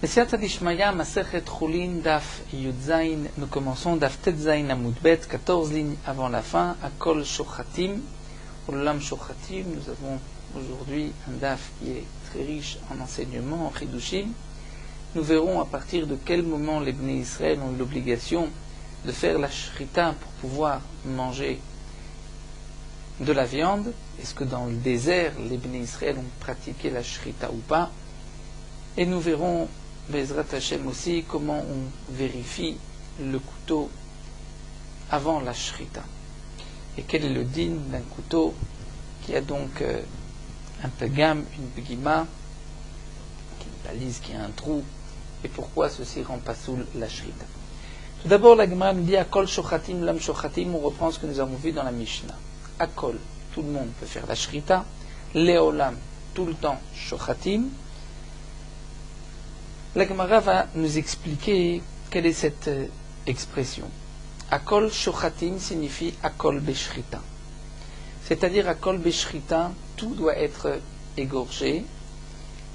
Messiat Adishmaya, Masechet Chulin, Daf Yudzain, nous commençons Daf Tetzain Amudbet, 14 lignes avant la fin, Akol Shochatim, Olam Shochatim. Nous avons aujourd'hui un Daf qui est très riche en enseignements, en Chidushim. Nous verrons à partir de quel moment les Bnei Israël ont eu l'obligation de faire la Shrita pour pouvoir manger de la viande. Est-ce que dans le désert, les Bnei Israël ont pratiqué la Shrita ou pas? Et nous verrons Bezrat Hashem aussi comment on vérifie le couteau avant la Shrita. Et quel est le din d'un couteau qui a donc un pegam, une begima, une balise qui a un trou, et pourquoi ceci rend pas soul la Shrita. Tout d'abord, la Gemara nous dit Akol Shochatim, Lam Shochatim, on reprend ce que nous avons vu dans la Mishnah. Akol, tout le monde peut faire la Shrita. Leolam, tout le temps, Shochatim. La Gemara va nous expliquer quelle est cette expression. Akol Shochatim signifie Akol Beshrita. C'est-à-dire Akol Beshrita, tout doit être égorgé.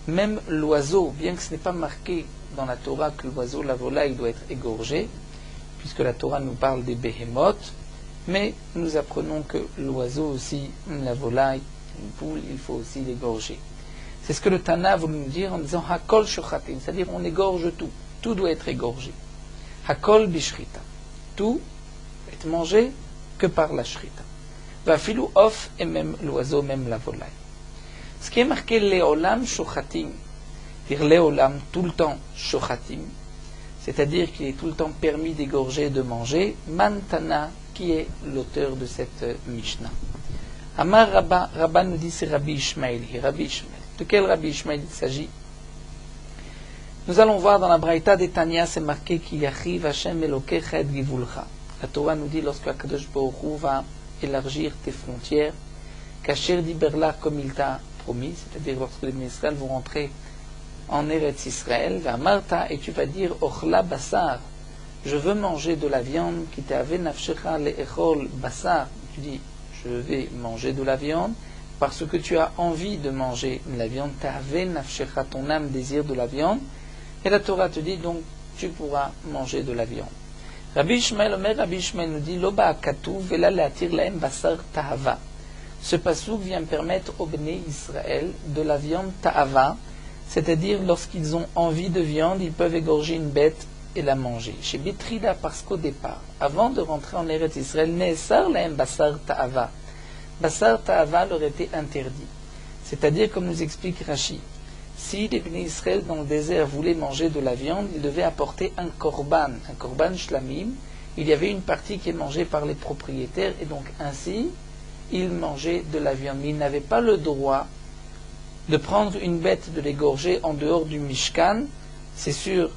Même l'oiseau, bien que ce n'est pas marqué dans la Torah que l'oiseau, la volaille, doit être égorgé, puisque la Torah nous parle des behemoth, mais nous apprenons que l'oiseau aussi, la volaille, une poule, il faut aussi l'égorger. C'est ce que le Tana a voulu nous dire en disant Hakol Shochatim, c'est-à-dire on égorge tout. Tout doit être égorgé. Hakol Bishrita. Tout doit être mangé que par la Shrita. Vafilou Of, et même l'oiseau, même la volaille. Ce qui est marqué Leolam Shochatim, dire Leolam tout le temps Shochatim, c'est-à-dire qu'il est tout le temps permis d'égorger et de manger, Mantana, qui est l'auteur de cette Mishnah. Amar Rabba, Rabba nous dit c'est Rabbi Ishmael. Rabbi Ishmael. De quel Rabbi Ishmael il s'agit? Nous allons voir dans la Braïta des Tanya, c'est marqué qu'il yachiv Hashem Elokecha et Givulcha. La Torah nous dit lorsque Akadosh Baruch Hu va élargir tes frontières, Kasher Diberla comme il t'a promis, c'est-à-dire lorsque les Israël vont rentrer en Eretz Israël, va Marta, et tu vas dire Ochla Basar, je veux manger de la viande, qui t'avait nafshecha le'echol basar, tu dis je vais manger de la viande, parce que tu as envie de manger de la viande, t'avais nafshecha, ton âme désire de la viande, et la Torah te dit donc tu pourras manger de la viande. Rabbi Ishmael, Omer Rabbi Ishmael nous dit Loba akatu vela le'atir lahem basar tahava. Ce passouk vient permettre aux Bnei Israël de la viande ta'ava, c'est-à-dire lorsqu'ils ont envie de viande, ils peuvent égorger une bête et la manger. Chez Betrida, parce qu'au départ, avant de rentrer en Eretz Israël, Ne'esar lahem basar ta'ava. Basar ta'ava leur était interdit. C'est-à-dire, comme nous explique Rashi, si les Bnei Israël dans le désert voulaient manger de la viande, ils devaient apporter un korban shlamim. Il y avait une partie qui est mangée par les propriétaires, et donc ainsi, ils mangeaient de la viande. Mais ils n'avaient pas le droit de prendre une bête, de l'égorger en dehors du Mishkan. C'est sur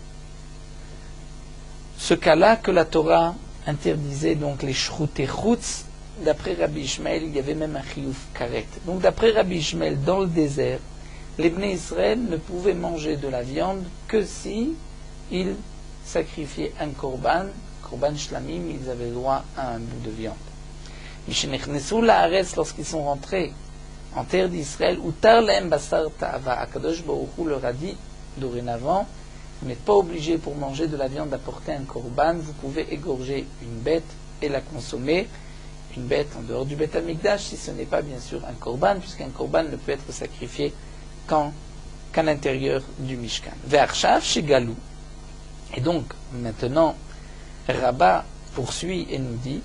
ce cas-là que la Torah interdisait donc les shrouté chutz. D'après Rabbi Ishmael, il y avait même un chiyuv karet. Donc d'après Rabbi Ishmael, dans le désert, les Bnei Israël ne pouvaient manger de la viande que si ils sacrifiaient un korban shlamim, ils avaient droit à un bout de viande. Mishenechnesu la'aretz, lorsqu'ils sont rentrés en terre d'Israël, utar lahem basar ta'ava, Akadosh Baruch Hu leur a dit dorénavant, vous n'êtes pas obligé pour manger de la viande d'apporter un korban, vous pouvez égorger une bête et la consommer, une bête en dehors du Beth Amikdash, si ce n'est pas bien sûr un korban, puisqu'un korban ne peut être sacrifié qu'à l'intérieur du Mishkan. Ve'arshav shegalou. Et donc, maintenant, Rabba poursuit et nous dit,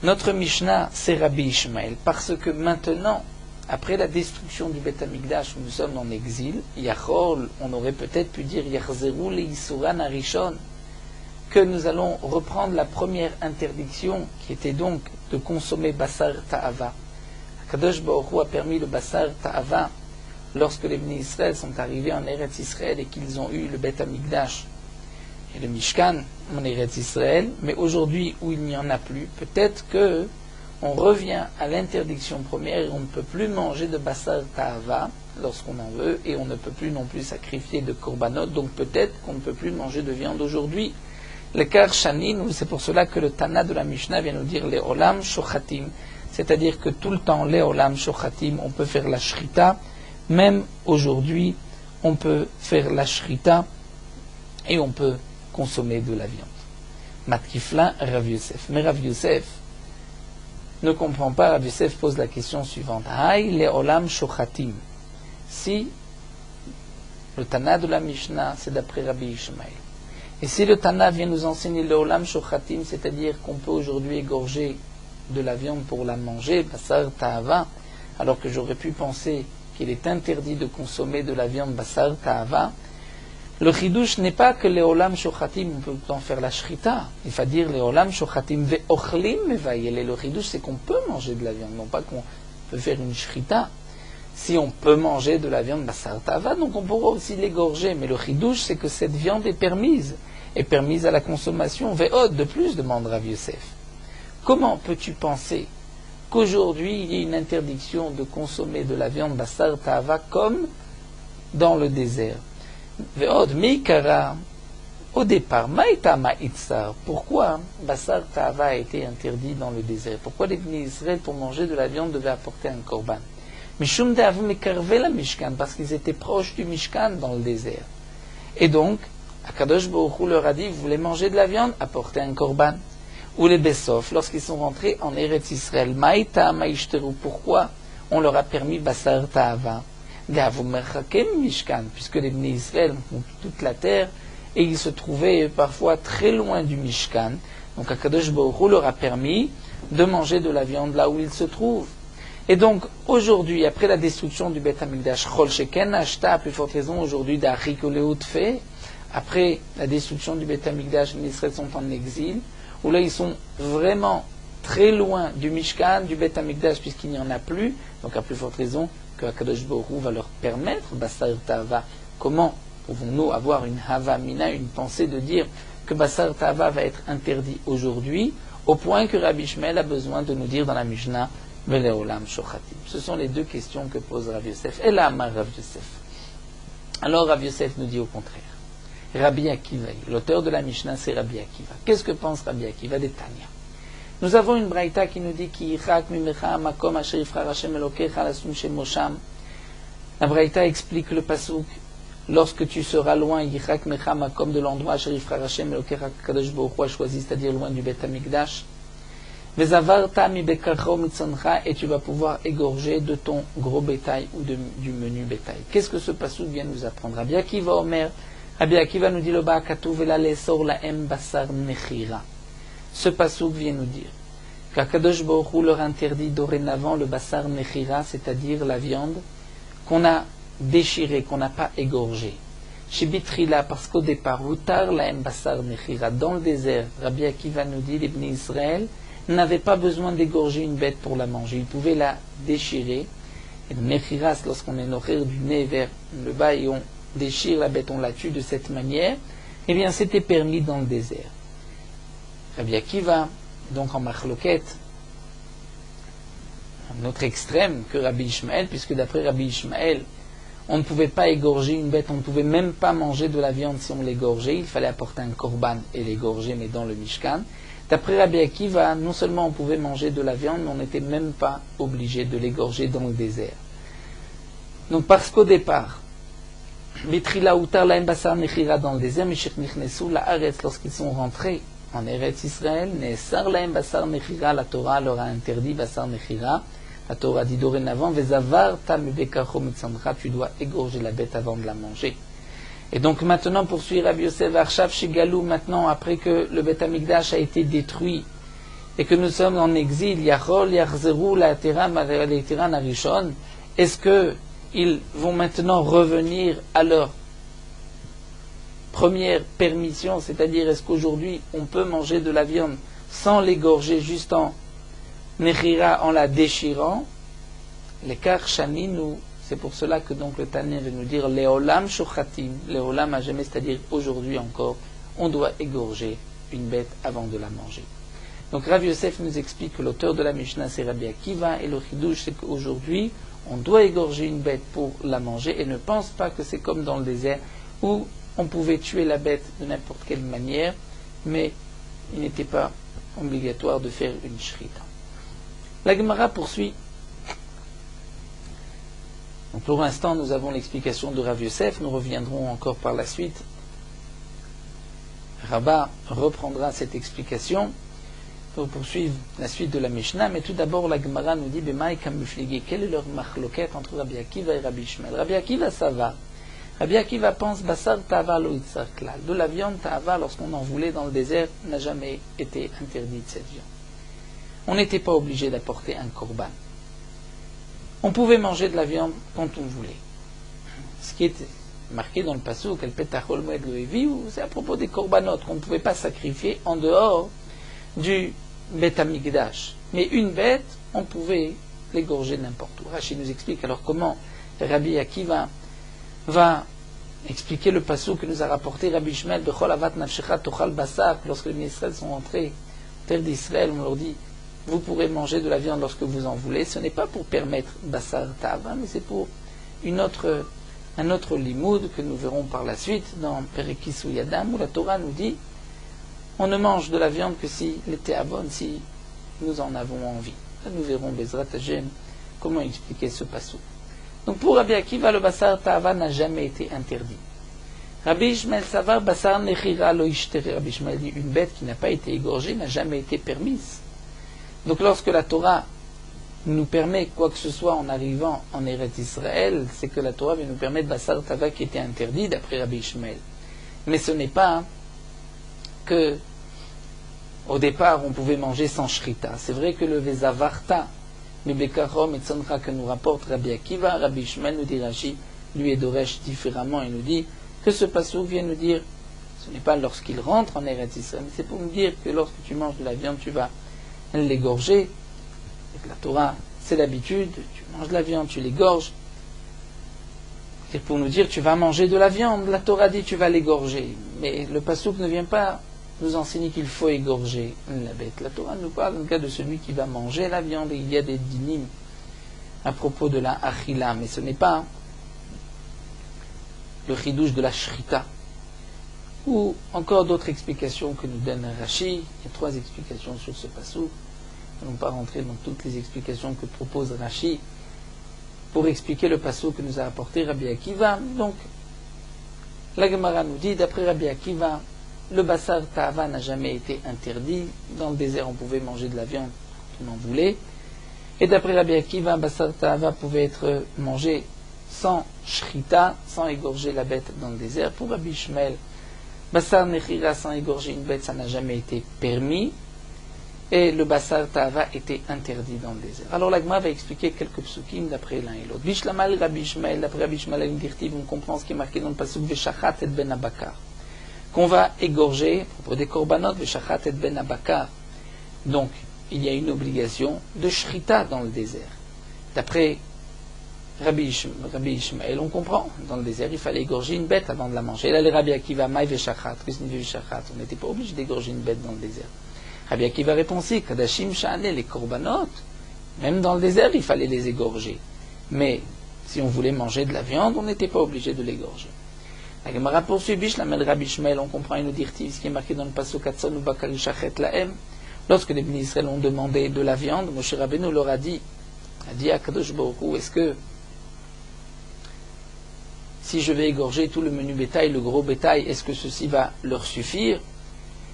notre Mishnah, c'est Rabbi Ishmael, parce que maintenant, après la destruction du Beth Amikdash, où nous sommes en exil, Yachol, on aurait peut-être pu dire Yachzeru le'isuran harishon, que nous allons reprendre la première interdiction, qui était donc de consommer basar ta'ava. Akadosh Baruch Hu a permis le basar ta'ava lorsque les Bnei Israël sont arrivés en Eretz Israël et qu'ils ont eu le Beth Amikdash et le Mishkan en Eretz Israël, mais aujourd'hui où il n'y en a plus, peut-être que on revient à l'interdiction première et on ne peut plus manger de basar ta'ava lorsqu'on en veut, et on ne peut plus non plus sacrifier de korbanot, donc peut-être qu'on ne peut plus manger de viande aujourd'hui. L'écart shanin, c'est pour cela que le Tana de la Mishnah vient nous dire les olam shochatim, c'est-à-dire que tout le temps les olam shochatim, on peut faire la shrita, même aujourd'hui, on peut faire la shrita et on peut consommer de la viande. Matkifla Rav Yosef. Mais Rav Yosef ne comprend pas. Rav Yosef pose la question suivante. Hay leolam shochatim. Si le Tana de la Mishnah, c'est d'après Rabbi Ishmael. Et si le Tana vient nous enseigner leolam shochatim, c'est-à-dire qu'on peut aujourd'hui égorger de la viande pour la manger, basar ta'ava, alors que j'aurais pu penser qu'il est interdit de consommer de la viande basar ta'ava, le chidouche n'est pas que leolam shochatim, on peut en faire la shrita. Il faut dire leolam shochatim ve'ochlim mevayel. Et le chidouche, c'est qu'on peut manger de la viande, non pas qu'on peut faire une shrita. Si on peut manger de la viande basar ta'ava, donc on pourra aussi l'égorger. Mais le chidouche, c'est que cette viande est permise à la consommation. Ve'od, de plus, demande Rav Yosef. Comment peux-tu penser qu'aujourd'hui, il y ait une interdiction de consommer de la viande basar ta'ava comme dans le désert? Ve'od meikara, au départ, maïta ma'itzar. Pourquoi basar ta'ava a été interdit dans le désert? Pourquoi les Bnei Israël, pour manger de la viande, devaient apporter un korban? Mishum de'avu mekarve la Mishkan, parce qu'ils étaient proches du Mishkan dans le désert. Et donc, Akadosh Baruch Hu leur a dit, vous voulez manger de la viande, apportez un korban. Ou les Bessof, lorsqu'ils sont rentrés en Eretz Israël, maïta maïshteru, pourquoi on leur a permis basar ta'ava? Mishkan, puisque les Bnei Israël ont toute la terre et ils se trouvaient parfois très loin du Mishkan. Donc Akadosh Baruch Hu leur a permis de manger de la viande là où ils se trouvent. Et donc aujourd'hui, après la destruction du Beth Hamikdash, Chol Sheken Ashta, à plus forte raison aujourd'hui d'Achik Oleut fait, après la destruction du Beth Hamikdash, les Israël sont en exil, où là ils sont vraiment très loin du Mishkan, du Beth Hamikdash, puisqu'il n'y en a plus, donc à plus forte raison que Akadosh Baruch Hu va leur permettre basar ta'ava. Comment pouvons-nous avoir une hava mina, une pensée de dire que basar ta'ava va être interdit aujourd'hui, au point que Rabbi Ishmael a besoin de nous dire dans la Mishnah Veleolam shochatim. Ce sont les deux questions que pose Rav Yosef. Et là, Rav Yosef. Alors Rav Yosef nous dit au contraire. Rabbi Akiva, l'auteur de la Mishnah, c'est Rabbi Akiva. Qu'est-ce que pense Rabbi Akiva des Tanya? Nous avons une braïta qui nous dit la braïta explique le pasuk. Lorsque tu seras loin, yichak mecha makom, de l'endroit sherifra Hashem elokecha kadosh baruch hu a choisi, c'est-à-dire loin du Beth Hamikdash. Vezavarta mi bekacho mitzoncha, et tu vas pouvoir égorger de ton gros bétail ou du menu bétail. Qu'est-ce que ce pasuk vient nous apprendre? Rabbi Akiva Omer, Rabbi Akiva nous dit le ba katuv vela lesor laem basar nechira. Ce pasuk vient nous dire qu'Akadosh Baruch Hu leur interdit dorénavant le basar nechira, c'est-à-dire la viande qu'on a déchirée, qu'on n'a pas égorgée. Chez Bitrila, parce qu'au départ, Utar laem basar nechira, dans le désert, Rabbi Akiva nous dit, les Bnei Israël n'avaient pas besoin d'égorger une bête pour la manger, ils pouvaient la déchirer. Et le nechira, lorsqu'on est nourri du nez vers le bas et on déchire la bête, on la tue de cette manière, eh bien c'était permis dans le désert. Rabbi Akiva, donc en machloket, un autre extrême que Rabbi Ishmael, puisque d'après Rabbi Ishmael, on ne pouvait pas égorger une bête, on ne pouvait même pas manger de la viande si on l'égorgeait, il fallait apporter un korban et l'égorger, mais dans le Mishkan. D'après Rabbi Akiva, non seulement on pouvait manger de la viande, mais on n'était même pas obligé de l'égorger dans le désert. Donc parce qu'au départ, Bitrila utar laem basar nechira dans le désert, Mishech nichnesu la'aretz, lorsqu'ils sont rentrés en Eretz Israël, Ne'esar laem basar nechira, la Torah leur a interdit basar nechira. La Torah dit dorénavant, Vezavar ta mebekacho mitzandra, tu dois égorger la bête avant de la manger. Et donc maintenant, poursuit Rabbi Yosef Arshav Shigalou, maintenant, après que le Beth Hamikdash a été détruit, et que nous sommes en exil, Yachol, Yachzeru, la Teran Arishon, est-ce que ils vont maintenant revenir à leur première permission, c'est-à-dire est-ce qu'aujourd'hui on peut manger de la viande sans l'égorger, juste en nechira, en la déchirant? L'écart shaninou, c'est pour cela que donc le Tanya veut nous dire leolam shochatim, leolam à jamais, c'est-à-dire aujourd'hui encore, on doit égorger une bête avant de la manger. Donc Rav Yosef nous explique que l'auteur de la Mishnah c'est Rabbi Akiva, et le chidouche c'est qu'aujourd'hui on doit égorger une bête pour la manger, et ne pense pas que c'est comme dans le désert où on pouvait tuer la bête de n'importe quelle manière, mais il n'était pas obligatoire de faire une shrita. La Gemara poursuit Donc pour l'instant, nous avons l'explication de Rav Yosef, nous reviendrons encore par la suite. Rabat reprendra cette explication pour poursuivre la suite de la Mishnah, mais tout d'abord la Gemara nous dit Bemaï kamufligé, quelle est leur machloket entre Rabbi Akiva et Rabbi Ishmael. Rabbi Akiva ça va. Rabbi Akiva pense Basar Ta'ava lo itzar klal. De la viande Ta'ava, lorsqu'on en voulait dans le désert, n'a jamais été interdit de cette viande. On n'était pas obligé d'apporter un korban. On pouvait manger de la viande quand on voulait. Ce qui est marqué dans le passouk, El petachol moed lo eviu, c'est à propos des korbanot qu'on ne pouvait pas sacrifier en dehors du Bet Hamikdash. Mais une bête, on pouvait l'égorger n'importe où. Rashi nous explique alors comment Rabbi Akiva va expliquer le passouk que nous a rapporté Rabbi Ishmael, Bechol avat nafshecha tochal basar, lorsque les ministres sont entrés en terre d'Israël, on leur dit vous pourrez manger de la viande lorsque vous en voulez. Ce n'est pas pour permettre basar ta'ava, mais c'est pour un autre limoud que nous verrons par la suite dans Perikis ou Yadam, où la Torah nous dit on ne mange de la viande que si l'été abonne, si nous en avons envie. Là, nous verrons Bezrat Hashem comment expliquer ce passouk. Donc pour Rabbi Akiva, le basar ta'ava n'a jamais été interdit. Rabbi Ishmael savar basar nechira lo ishtere. Rabbi Ishmael dit une bête qui n'a pas été égorgée n'a jamais été permise. Donc lorsque la Torah nous permet quoi que ce soit en arrivant en Eretz Israël, c'est que la Torah vient nous permettre basar ta'ava qui était interdit d'après Rabbi Ishmael. Mais ce n'est pas que au départ on pouvait manger sans shrita. C'est vrai que le vezavarta le bekarom et tzonra que nous rapporte Rabbi Akiva, Rabbi Ishmael nous dit Rashi, lui et Doresh différemment, il nous dit que ce passouk vient nous dire, ce n'est pas lorsqu'il rentre en Eretz Israël, mais c'est pour nous dire que lorsque tu manges de la viande, tu vas l'égorger. Avec la Torah, c'est l'habitude, tu manges de la viande, tu l'égorges. C'est pour nous dire tu vas manger de la viande, la Torah dit tu vas l'égorger. Mais le passouk ne vient pas nous enseigner qu'il faut égorger la bête. La Torah nous parle dans le cas de celui qui va manger la viande, et il y a des dinim à propos de la achila, mais ce n'est pas le chidouche de la shrita. Ou encore d'autres explications que nous donne Rashi. Il y a 3 explications sur ce passouk. Nous n'allons pas rentrer dans toutes les explications que propose Rashi pour expliquer le passouk que nous a apporté Rabbi Akiva. Donc, la Gemara nous dit, d'après Rabbi Akiva, le basar ta'ava n'a jamais été interdit. Dans le désert, on pouvait manger de la viande quand on en voulait. Et d'après Rabbi Akiva, basar ta'ava pouvait être mangé sans shrita, sans égorger la bête dans le désert. Pour Rabbi Ishmael, basar nechira, sans égorger une bête, ça n'a jamais été permis. Et le basar ta'ava était interdit dans le désert. Alors la Gemara va expliquer quelques psukim d'après l'un et l'autre. Bishlamal Rabbi Ishmael, d'après Rabbi Ishmael, on comprend ce qui est marqué dans le pasuk Veshachat et ben abakar, qu'on va égorger à propos des korbanot Veshachat et ben abakar. Donc il y a une obligation de shrita dans le désert. D'après Rabbi Ishmael, on comprend, dans le désert il fallait égorger une bête avant de la manger. Et là les Rabbi Akiva, Maï Veshachat, qu'est-ce que signifie Veshachat? On n'était pas obligé d'égorger une bête dans le désert. Rabbi Akiva répond si, Kadashim Sha'ane, les korbanot, même dans le désert, il fallait les égorger. Mais si on voulait manger de la viande, on n'était pas obligé de l'égorger. La Gemara poursuit, Bishlamel Rabbi Ishmael, on comprend une dirtive, ce qui est marqué dans le pasuk Katson ou Bakari Shachet Lahem. Lorsque les bénis Israël ont demandé de la viande, Moshe Rabbeinu leur a dit à Kadosh Baruch Hu, est-ce que si je vais égorger tout le menu bétail, le gros bétail, est-ce que ceci va leur suffire?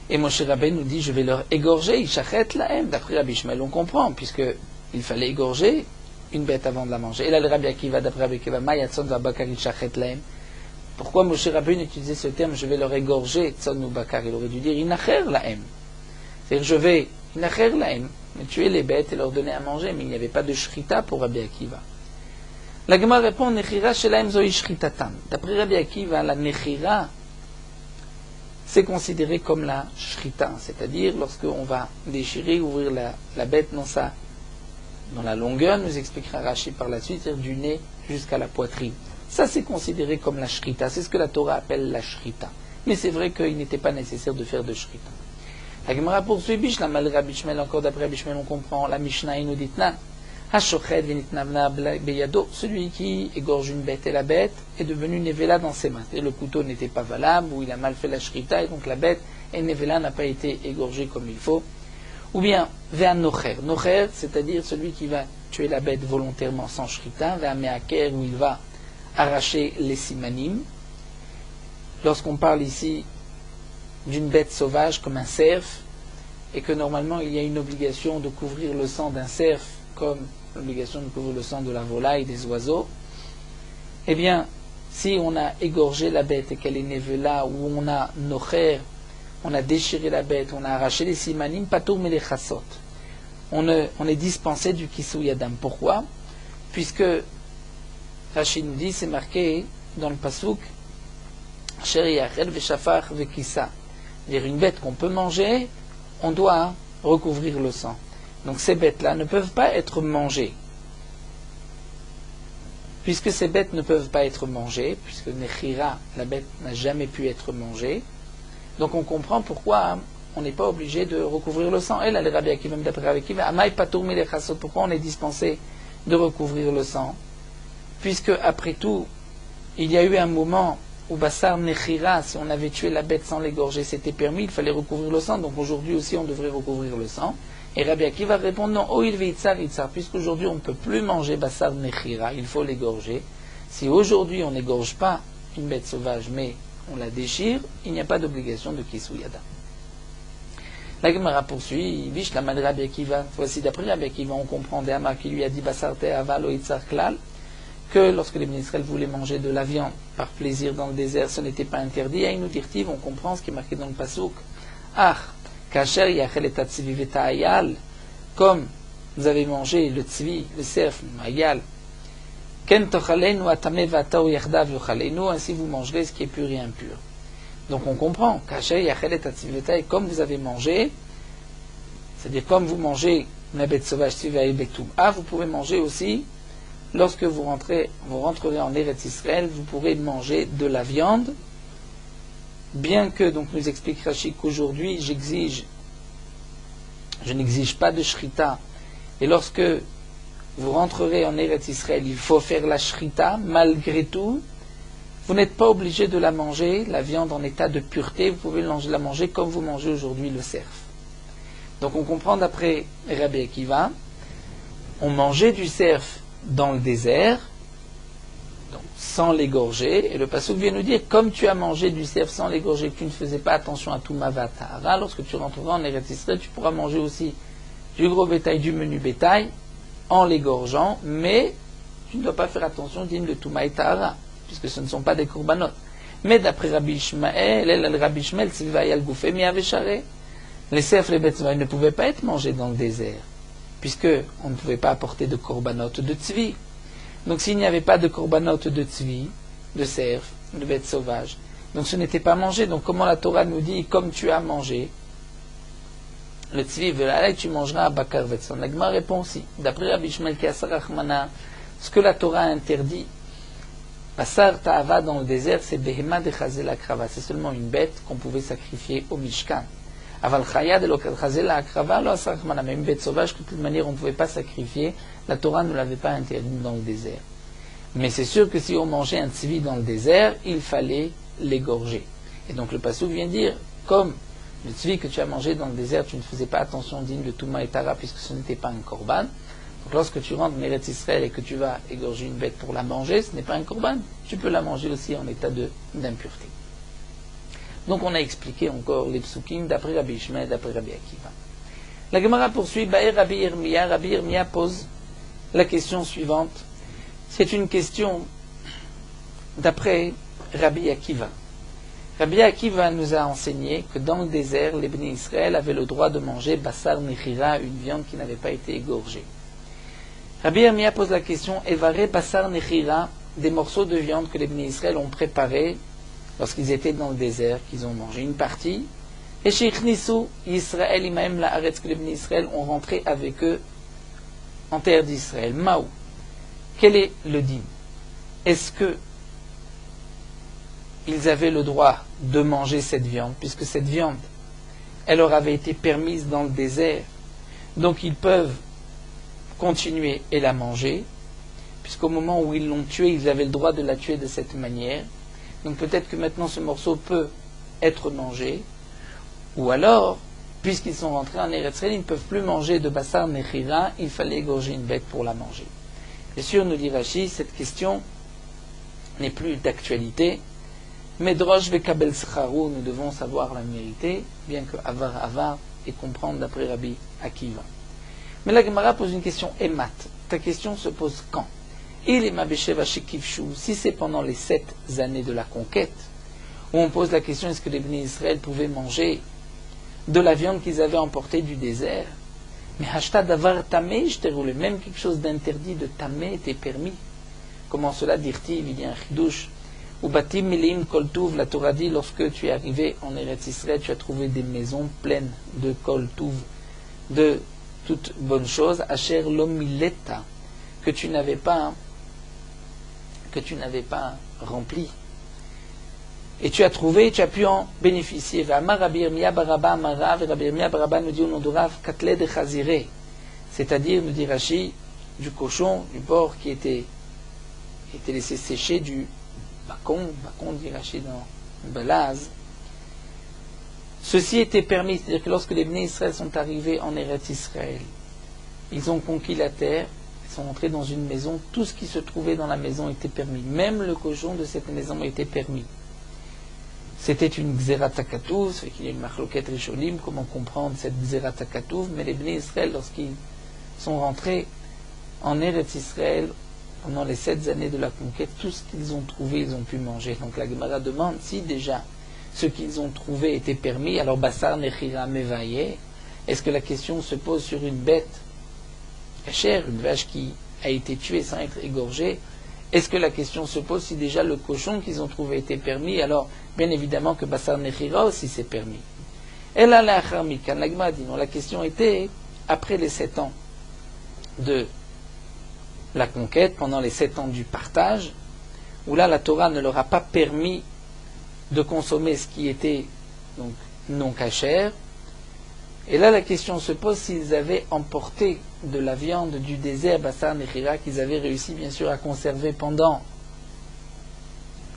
Et Moshe Rabbeinu nous dit, je vais leur égorger, Ishachet Lahem. D'après Rabbi Ishmael, on comprend, puisqu'il fallait égorger une bête avant de la manger. Et là, le Rabbi Akiva, d'après Rabbi Akiva, Mayatson va Bakar Ishachet Lahem. Pourquoi Moshe Rabbeinu utilisait ce terme, je vais leur égorger, Tzon ou Bakar? Il aurait dû dire, Inacher Lahem. C'est-à-dire, je vais, Inacher Lahem, tuer les bêtes et leur donner à manger, mais il n'y avait pas de shrita pour Rabbi Akiva. La Gemara répond, Nechira Shelahem Zoi Shritatam. D'après Rabbi Akiva, la Nechira, c'est considéré comme la shrita, c'est-à-dire lorsqu'on va déchirer, ouvrir la bête dans la longueur, nous expliquera Rashi par la suite, c'est-à-dire du nez jusqu'à la poitrine. Ça, c'est considéré comme la shrita, c'est ce que la Torah appelle la shrita. Mais c'est vrai qu'il n'était pas nécessaire de faire de shrita. La Gemara poursuit, Bishlamel Rabbi Ishmael, encore d'après Rabbi Ishmael, on comprend, la Mishnah nous dit, celui qui égorge une bête et la bête est devenu nevela dans ses mains. Et le couteau n'était pas valable, ou il a mal fait la shrita, et donc la bête et nevela n'a pas été égorgée comme il faut. Ou bien, ve'an nocher. Nocher, c'est-à-dire celui qui va tuer la bête volontairement sans shrita, Ve'ameaker, où il va arracher les simanim. Lorsqu'on parle ici d'une bête sauvage comme un cerf, et que normalement il y a une obligation de couvrir le sang d'un cerf, comme l'obligation de couvrir le sang de la volaille, des oiseaux, eh bien, si on a égorgé la bête et qu'elle est née là, où on a nocher, on a déchiré la bête, on a arraché les simanim, patour mais les chassot. On est dispensé du kisou yadam. Pourquoi? Puisque Rachid nous dit, c'est marqué dans le pasouk, Sheri yachel veshafach vekissa. C'est-à-dire une bête qu'on peut manger, on doit recouvrir le sang. Donc ces bêtes-là ne peuvent pas être mangées. Puisque ces bêtes ne peuvent pas être mangées, puisque Nechira, la bête n'a jamais pu être mangée, donc on comprend pourquoi on n'est pas obligé de recouvrir le sang. Et là, les Rabbi Akiva, même d'après Rabbi Akiva, Amai patour mi lechasot, pourquoi on est dispensé de recouvrir le sang? Puisque, après tout, il y a eu un moment où Bassar Nechira, si on avait tué la bête sans l'égorger, c'était permis, il fallait recouvrir le sang, donc aujourd'hui aussi on devrait recouvrir le sang. Et Rabbi Akiva répond non, oh il veitzar, puisqu'aujourd'hui on ne peut plus manger Bassar Nechira, il faut l'égorger. Si aujourd'hui on n'égorge pas une bête sauvage, mais on la déchire, il n'y a pas d'obligation de Kisuyada. La Gemara poursuit, Bish la madre Rabbi Akiva. Voici d'après Rabbi Akiva, on comprend d'Amar qui lui a dit Bassar te aval oitzar klal, que lorsque les Israël voulaient manger de la viande par plaisir dans le désert, ce n'était pas interdit. Et nous dirtiv, on comprend ce qui est marqué dans le pasouk. Ah, kasher yachel et tzvi veta'ayal, comme vous avez mangé le tzvi, le cerf, le ayal, ken tochalenu atame vatao yachdav yochalenu, ainsi vous mangerez ce qui est pur et impur. Donc on comprend, kasher yachel et tzvi veta'ayal, comme vous avez mangé, c'est-à-dire comme vous mangez la bête sauvage tzvi ve'betum, vous pouvez manger aussi. Lorsque vous rentrerez en Eretz Israël, vous pourrez manger de la viande, bien que, donc nous explique Rashi qu'aujourd'hui je n'exige pas de shrita, et lorsque vous rentrerez en Eretz Israël, il faut faire la shrita, malgré tout, vous n'êtes pas obligé de la manger, la viande en état de pureté, vous pouvez la manger comme vous mangez aujourd'hui le cerf. Donc on comprend d'après Rabbi Akiva, on mangeait du cerf dans le désert, donc sans l'égorger, et le passouk vient nous dire, comme tu as mangé du cerf sans l'égorger, que tu ne faisais pas attention à tout mavatara, lorsque tu rentreras en Eretz Israël, tu pourras manger aussi du gros bétail, du menu bétail, en l'égorgeant, mais tu ne dois pas faire attention digne de tout maïtara, puisque ce ne sont pas des korbanot. Mais d'après Rabbi Ishmael, les cerfs, les bêtes ne pouvaient pas être mangés dans le désert, puisque on ne pouvait pas apporter de korbanot de tzvi. Donc s'il n'y avait pas de korbanot de tzvi, de cerf, de bêtes sauvages, donc ce n'était pas mangé. Donc comment la Torah nous dit, comme tu as mangé le tzvi, tu mangeras à bakar vetson. La Gemara répond aussi, d'après Rabbi Ishmael Kiasarachmana, ce que la Torah interdit, Basar ta'ava dans le désert, c'est behema de chazel akrava, c'est seulement une bête qu'on pouvait sacrifier au Mishkan. Aval chaya de l'okazé la akrava, lo asarachmana, mais une bête sauvage que de toute manière on ne pouvait pas sacrifier, la Torah ne l'avait pas interdit dans le désert. Mais c'est sûr que si on mangeait un tzvi dans le désert, il fallait l'égorger. Et donc le passouk vient dire, comme le tzvi que tu as mangé dans le désert, tu ne faisais pas attention digne de Touma et Tara, puisque ce n'était pas un korban. Donc lorsque tu rentres en Eretz Israël et que tu vas égorger une bête pour la manger, ce n'est pas un korban, tu peux la manger aussi en état d'impureté. Donc on a expliqué encore les psukim d'après Rabbi Ishmael, d'après Rabbi Akiva. La Gemara poursuit, Rabbi Yirmiyah pose la question suivante. C'est une question d'après Rabbi Akiva. Rabbi Akiva nous a enseigné que dans le désert, les Bnei Israël avaient le droit de manger Bassar Nechira, une viande qui n'avait pas été égorgée. Rabbi Yirmiyah pose la question, Evare Bassar Nechira, des morceaux de viande que les Bnei Israël ont préparés lorsqu'ils étaient dans le désert, qu'ils ont mangé une partie, et chez Ichnisu, Israël, Imaem la Haaretz, que les Bnei Israël ont rentré avec eux en terre d'Israël. Maou, quel est le din? Est-ce que ils avaient le droit de manger cette viande, puisque cette viande, elle leur avait été permise dans le désert, donc ils peuvent continuer et la manger, puisqu'au moment où ils l'ont tuée, ils avaient le droit de la tuer de cette manière. Donc peut-être que maintenant ce morceau peut être mangé, ou alors puisqu'ils sont rentrés en Eretz Israël, ils ne peuvent plus manger de Bassar Nechira, il fallait égorger une bête pour la manger. Bien sûr, nous dit Rashi, cette question n'est plus d'actualité. Medrosh vekabel scharu, nous devons savoir la vérité, bien que avar et comprendre d'après Rabbi Akiva. Mais la Gemara pose une question émat. Ta question se pose quand? Il est mabesheva shekivshu, si c'est pendant les 7 années de la conquête, où on pose la question est-ce que les Bnei Israël pouvaient manger de la viande qu'ils avaient emportée du désert? Mais hashta davar tamé, je t'ai roulé, même quelque chose d'interdit de tamé était permis. Comment cela dire-t-il? Il y a un chidouche. Ou batim milim koltuv, la Torah dit, lorsque tu es arrivé en Eretz Israël, tu as trouvé des maisons pleines de koltuv, de toutes bonnes choses, asher lomileta, que tu n'avais pas rempli. Et tu as trouvé, tu as pu en bénéficier. C'est-à-dire, nous dit Rashi, du cochon, du porc qui était laissé sécher, du bacon dit Rashi dans Belaz. Ceci était permis, c'est-à-dire que lorsque les Bnei Israël sont arrivés en Eretz Israël, ils ont conquis la terre, ils sont entrés dans une maison, tout ce qui se trouvait dans la maison était permis. Même le cochon de cette maison était permis. C'était une Xeratakatouv, ça fait qu'il y a une Machloket Rishonim, comment comprendre cette Xeratakatouv, mais les Bnei Israël, lorsqu'ils sont rentrés en Eretz Israël, pendant les 7 années de la conquête, tout ce qu'ils ont trouvé, ils ont pu manger. Donc la Gemara demande si déjà ce qu'ils ont trouvé était permis, alors Bassar Nechira Mevaye, est-ce que la question se pose sur une bête chère, une vache qui a été tuée sans être égorgée? Est-ce que la question se pose si déjà le cochon qu'ils ont trouvé était permis? Alors, bien évidemment que Bassar Nechira aussi c'est permis. Et là, la Gemara dit non, la question était après les 7 ans de la conquête, pendant les 7 ans du partage, où là la Torah ne leur a pas permis de consommer ce qui était donc non cachère. Et là la question se pose s'ils avaient emporté de la viande du désert Bassar Nechira qu'ils avaient réussi bien sûr à conserver pendant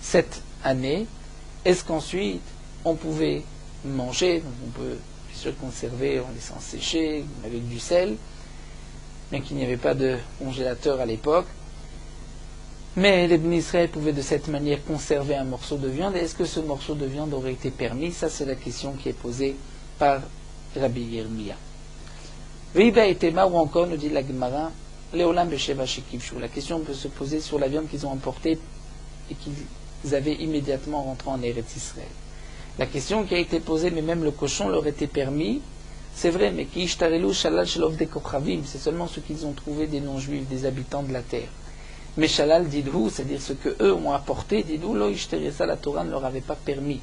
7 années. Est-ce qu'ensuite on pouvait manger? Donc on peut bien sûr conserver en laissant sécher avec du sel, bien qu'il n'y avait pas de congélateur à l'époque. Mais les Bnei Israël pouvaient de cette manière conserver un morceau de viande. Et est-ce que ce morceau de viande aurait été permis? Ça, c'est la question qui est posée par Rabbi Yirmiyah. Veiba et Tema, ou encore, nous dit la Gemara, Leolam Besheva Shekivshu. La question peut se poser sur la viande qu'ils ont emportée et qu'ils avaient immédiatement rentré en Eretz Israël. La question qui a été posée, mais même le cochon leur était permis, c'est vrai, mais qui ishtarelu shalal shelov de kochavim, c'est seulement ce qu'ils ont trouvé des non-juifs, des habitants de la terre. Mais shalal didhu, c'est-à-dire ce que eux ont apporté, didhu lo ishtere, ça la Torah ne leur avait pas permis.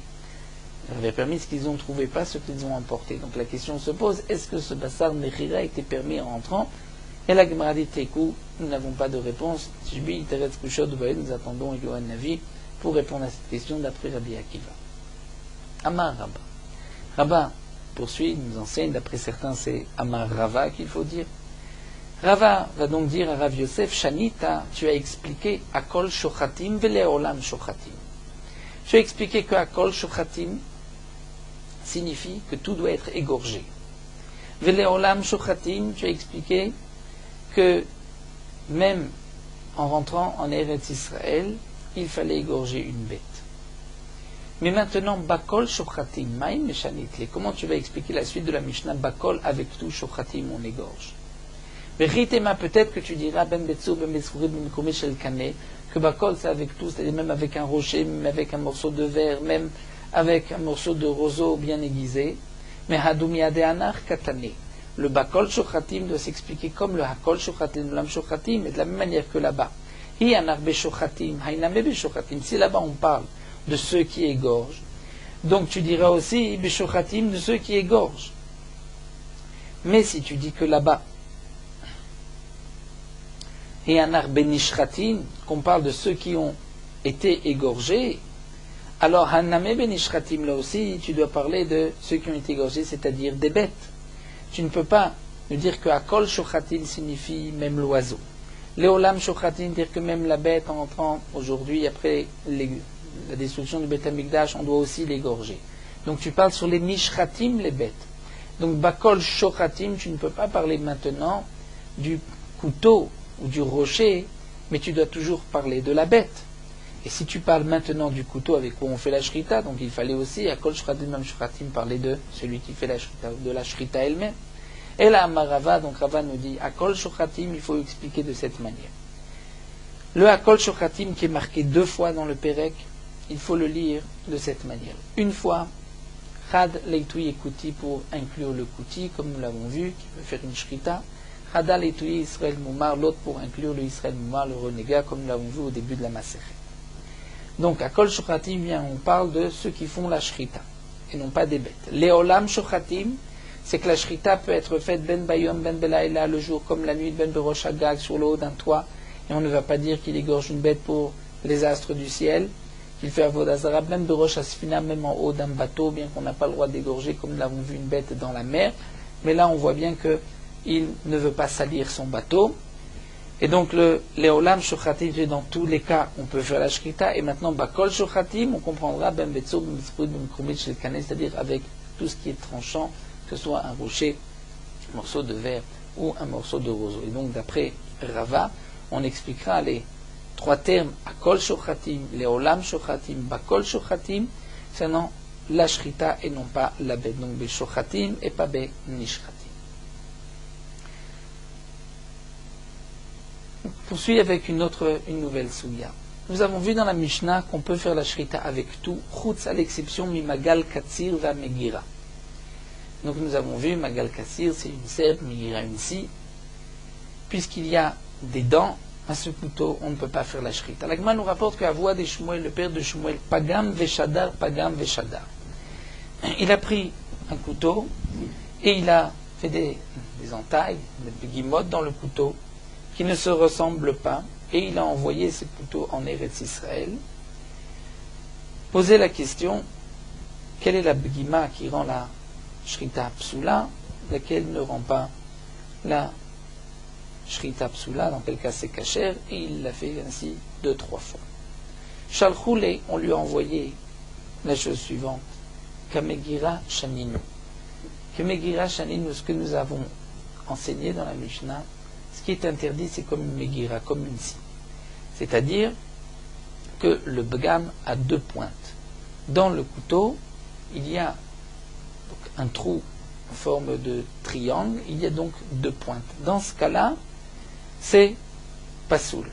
Elle avait permis ce qu'ils ont trouvé, pas ce qu'ils ont emporté. Donc la question se pose, est-ce que ce Bassar Nechira était permis en rentrant? Et la Gemara dit Tekou, nous n'avons pas de réponse. Nous attendons Yohan Navi pour répondre à cette question d'après Rabbi Akiva. Amar Rabba. Rabba poursuit, nous enseigne, d'après certains c'est Amar Rava qu'il faut dire. Rava va donc dire à Rav Yosef, Shanita, tu as expliqué Akol Shochatim Veleolam Shochatim. Tu as expliqué que Akol Shochatim signifie que tout doit être égorgé. Veleolam Shochatim, tu as expliqué que même en rentrant en Eretz Israël, il fallait égorger une bête. Mais maintenant, Bakol Shochatim, Maïm Meshanitle, comment tu vas expliquer la suite de la Mishnah? Bakol, avec tout, Shochatim, on égorge. Ritema, peut-être que tu diras, Ben Betsou, Ben Betsourid, Ben Koumé, Shel Kane, que Bakol, c'est avec tout, c'est-à-dire même avec un rocher, même avec un morceau de verre, même avec un morceau de roseau bien aiguisé. Mais Hadoumia de Anar Katane. Le Bakol Shochatim doit s'expliquer comme le Hakol Shochatim, l'Am Shochatim, et de la même manière que là-bas. Hi Anar Beshochatim, Hainame Beshochatim. Si là-bas on parle de ceux qui égorgent, donc tu diras aussi Beshochatim de ceux qui égorgent. Mais si tu dis que là-bas, et Anar Benishratim, qu'on parle de ceux qui ont été égorgés, alors Haname Benishratim, là aussi, tu dois parler de ceux qui ont été égorgés, c'est-à-dire des bêtes. Tu ne peux pas nous dire que Akol Shochatim signifie même l'oiseau. Leolam Shochatim, dire que même la bête en entrant aujourd'hui, après la destruction du Beth Amikdash, on doit aussi l'égorger. Donc tu parles sur les Mishratim, les bêtes. Donc, bakol shochatim, tu ne peux pas parler maintenant du couteau ou du rocher, mais tu dois toujours parler de la bête. Et si tu parles maintenant du couteau avec quoi on fait la shrita, donc il fallait aussi, à kol shochatim, même shochatim, parler de celui qui fait la shrita, de la shrita elle-même. Et là, Amarava, donc Rava nous dit, à kol shochatim, il faut expliquer de cette manière. Le Akol Shochatim qui est marqué 2 fois dans le Pérec, il faut le lire de cette manière. Une fois, Chad Leitui et Kuti pour inclure le Kuti, comme nous l'avons vu, qui peut faire une Shrita. Chada Leitui Israël Moumar, l'autre pour inclure le Israël Moumar, le renégat, comme nous l'avons vu au début de la Masechet. Donc, Akol Shochatim, bien, on parle de ceux qui font la Shrita, et non pas des bêtes. Leolam Shochatim, c'est que la Shrita peut être faite ben Bayom, ben Belaïla, le jour comme la nuit, ben Berosh Hagag, sur le haut d'un toit. Et on ne va pas dire qu'il égorge une bête pour les astres du ciel, qu'il fait Avodazara, même de Rosh Hasfina, même en haut d'un bateau, bien qu'on n'a pas le droit d'égorger, comme nous l'avons vu une bête dans la mer. Mais là, on voit bien qu'il ne veut pas salir son bateau. Et donc, le Leolam Shochatim, dans tous les cas, on peut faire la Shrita. Et maintenant, Bakol Shochatim, on comprendra, Ben Betso, Ben Mitzpud, Ben Krumit, Shel Kanes, c'est-à-dire avec tout ce qui est tranchant, que ce soit un rocher, un morceau de verre ou un morceau de roseau. Et donc, d'après Rava, on expliquera les 3 termes, Akol Shochatim, Leolam Shochatim, Bakol Shochatim, c'est la Shrita et non pas la bête. Donc, Be Shochatim et pas Be Nishchatim. On poursuit avec une nouvelle Sugya. Nous avons vu dans la Mishnah qu'on peut faire la Shrita avec tout, Chutz à l'exception Mimagal Katsir va Megira. Donc, nous avons vu Magal Katsir, c'est une serpe, Megira une scie. Puisqu'il y a des dents à ce couteau, on ne peut pas faire la shrita. L'Agma nous rapporte qu'à voix de Shmuel, le père de Shmuel, Pagam Veshadar, Pagam Veshadar. Il a pris un couteau et il a fait des entailles, des guimottes dans le couteau qui ne se ressemblent pas, et il a envoyé ce couteau en Eretz Israël. Poser la question, quelle est la begima qui rend la shrita psula, laquelle ne rend pas la Shrita Psula, dans quel cas c'est kasher, et il l'a fait ainsi 2-3 fois. Shalchoule, on lui a envoyé la chose suivante, Kamegira Shaninu. Kamegira Shaninu, ce que nous avons enseigné dans la Mishnah, ce qui est interdit, c'est comme une Megira, comme une scie. C'est-à-dire que le Begam a 2 pointes. Dans le couteau, il y a donc un trou en forme de triangle, il y a donc 2 pointes. Dans ce cas-là, c'est pasoul.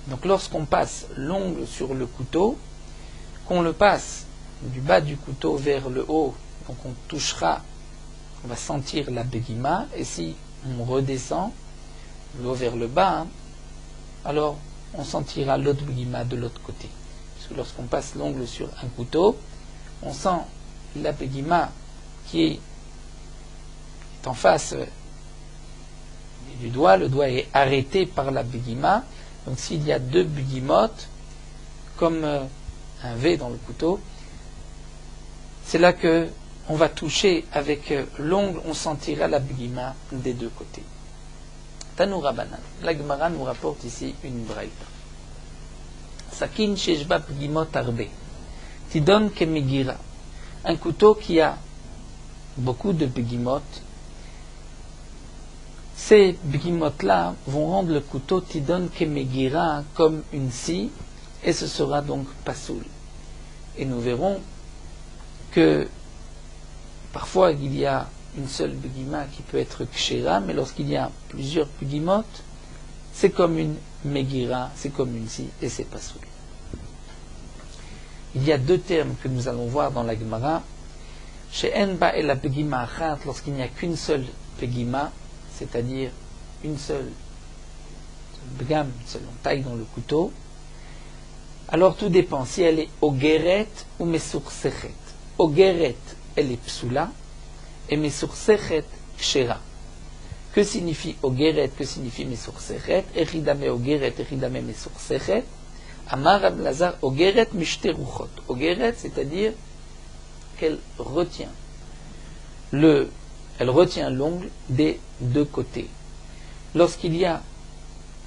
Donc lorsqu'on passe l'ongle sur le couteau, qu'on le passe du bas du couteau vers le haut, donc on touchera, on va sentir la begima, et si on redescend, le haut vers le bas, alors on sentira l'autre begima de l'autre côté. Parce que lorsqu'on passe l'ongle sur un couteau, on sent la begima qui est en face du doigt, le doigt est arrêté par la begima. Donc s'il y a 2 begimotes, comme un V dans le couteau, c'est là que on va toucher avec l'ongle, on sentira la begima des 2 côtés. Tanoura Banan. La Gemara nous rapporte ici une braïta. Sakin sheshba begimot arbe. Tidon kemegira. Un couteau qui a beaucoup de begimot. Ces begimotes-là vont rendre le couteau tidon kemegira comme une scie, et ce sera donc pasoul. Et nous verrons que parfois il y a une seule begima qui peut être kshera, mais lorsqu'il y a plusieurs begimotes, c'est comme une megira, c'est comme une scie, et c'est pasoul. Il y a 2 termes que nous allons voir dans la Gemara. Chez Enba et la begima achat, lorsqu'il n'y a qu'une seule begima, c'est-à-dire une seule begam, une seule taille dans le couteau, alors tout dépend si elle est ogeret ou mesursechet. Ogeret, elle est psula, et mesursechet, kshera. Que signifie ogeret, que signifie mesursechet? Eridame ogeret, eridame mesursechet. Amar Rab Lazar, ogeret mishte-ruchot. Ogeret, c'est-à-dire qu'elle retient elle retient l'ongle des 2 côtés. Lorsqu'il y a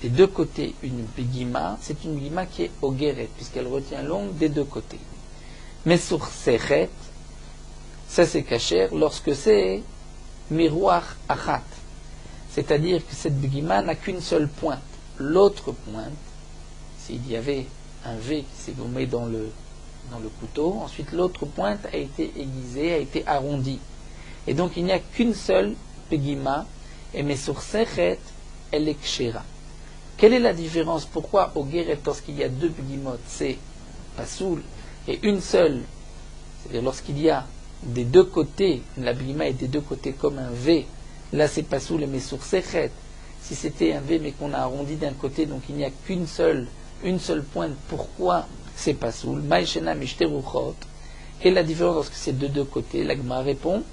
des 2 côtés une begima, c'est une begima qui est ogeret, puisqu'elle retient l'ongle des 2 côtés. Mais sur sechet, ça c'est kasher lorsque c'est miroir achat. C'est-à-dire que cette begima n'a qu'une seule pointe. L'autre pointe, s'il y avait un V qui s'est gommé dans le couteau, ensuite l'autre pointe a été aiguisée, a été arrondie. Et donc il n'y a qu'une seule begima, et mesursechet, elle est kshera. Quelle est la différence? Pourquoi au Guéret, lorsqu'il y a deux begimot, c'est pasoul, et une seule, c'est-à-dire lorsqu'il y a des deux côtés, la begima est des deux côtés comme un V, là c'est pasoul et mesursechet. Si c'était un V mais qu'on a arrondi d'un côté, donc il n'y a une seule pointe, pourquoi c'est pasoul? Maïshena mishteruchot. Quelle est la différence lorsque c'est de deux côtés? La Gemara répond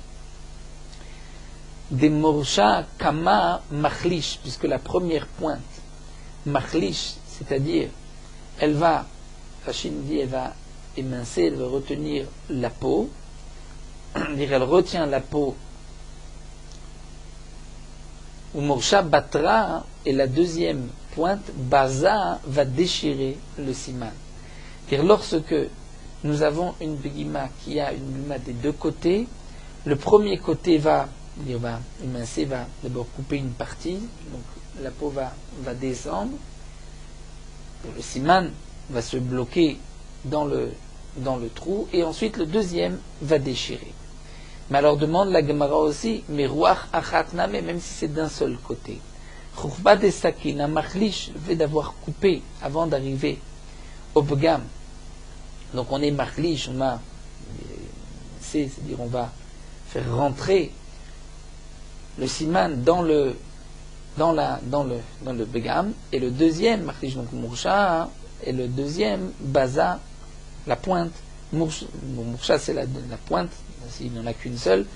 des morsha kama machlish, puisque la première pointe machlish, c'est-à-dire elle va, Rachid dit, elle va émincer, elle va retenir la peau, elle retient la peau, ou morsha batra, et la deuxième pointe, baza, va déchirer le siman. C'est-à-dire lorsque nous avons une begima qui a une begima des deux côtés, le premier côté va émincer, va d'abord couper une partie, donc la peau va descendre, le siman va se bloquer dans le trou, et ensuite le deuxième va déchirer. Mais alors demande la Gemara aussi, mais ruach achatna, même si c'est d'un seul côté. Chouchba de sakin, un machlish, le fait d'avoir coupé avant d'arriver au begam. Donc on est machlish, c'est-à-dire on va faire rentrer le siman dans le begam, et le deuxième machlish, donc moursha, et le deuxième baza, la pointe. Moursha c'est la pointe, s'il n'y en a qu'une seule,